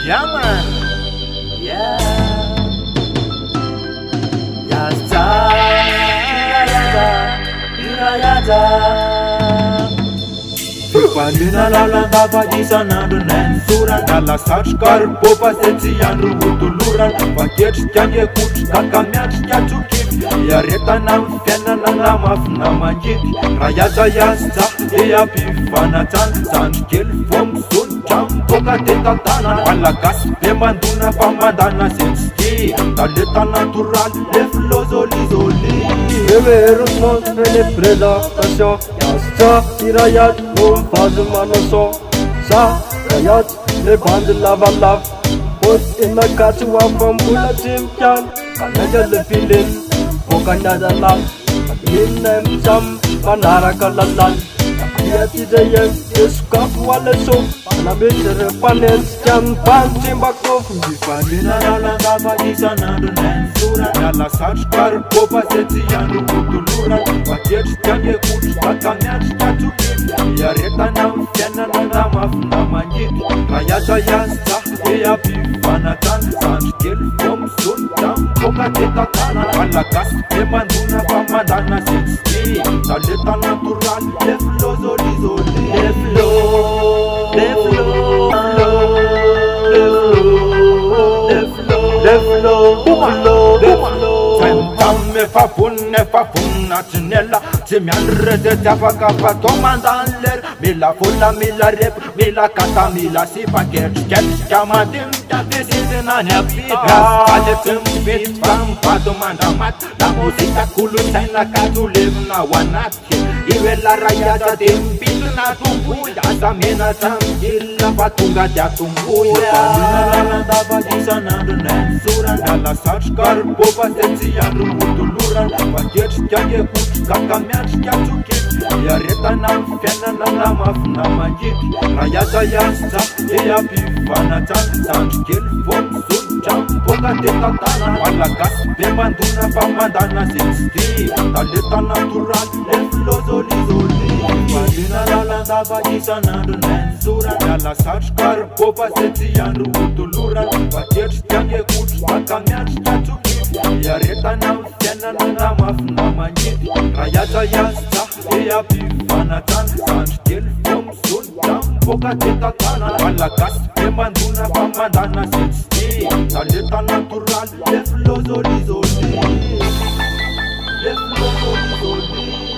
Yeah, man. Yeah. Yaza, yaza. Fipalina lalanda isan'andro nainsorana Nalasatrokary bopa zay tsy andro hotolorana Vaketrika ngekotrika ka miatrika tsokivy Iaretana amin'ny fiainana na mafina mangidy Raha iaza dia ampivanajana Zandry kely vao misolotra miboaka tetantana Malagasy be mandona fa mandana zay tsy tia Talenta natoraly le filôzôlizôly Remerosmos les présentation Yasta, Irayat, mon phase manoso Sa, Rayat, les bandes lava-lava Os ina kati wafambula timkan Kanaja le filin, Bokanyada lang Inem sam, Panaraka lalan Yati dayem, Yeskaf waleso Nabindere panens, Kyan pantimbako Fipalina lalanda isan'andro nainsorana Nalasatrokary bopa zay tsy andro hotolorana Vaketrika ngekotrika ka miatrika tsokivy Iaretana amin'ny fiainana na mafina mangidy Raha iaza dia ampivanajana Zandry kely vao misolotra miboaka tetantana Malagasy be mandona fa mandana zay tsy tia Talenta natoraly le filôzôlizôly Le flow Efa vonina natinella Tsy miandry rezety afaka fatao mandany lera Mila vola, mila repo, mila kata, mila sipa Ketriketrika mandinika fisidina ny apita Ale tsy mividy fa mivady mandramaty La mozika kolontsaina katolevina ao anaty Iwela rayaza dia mipitona tomboy Asa menatra mikilina fa tonga dia tomboy Fipalina lalanda isan'andro nainsorana Nalasatrokary bopa zay tsy andro hotolorana Vaketrika ngekotrika ka miatrika tsokivy Iaretana amin'ny fiainana na mafina mangidy Raha iaza dia ampivanajana Zandry kely vao misolotra miboaka tetantana Malagasy be mandona fa mandana zay tsy tia Talenta natoraly le filôzôlizôly Fipalina lalanda isan'andro nainsorana Nalasatrokary bopa zay tsy andro hotolorana Vaketrika ngekotrika ka miatrika tsokivy Iaretana amin'ny fiainana na mafina mangidy Raha iaza dia ampivanajana Zandry kely vao misolotra miboaka tetantana Malagasy be mandona fa mandana zay tsy tia Talenta natoraly le filôzôlizôly Le filôzôlizôly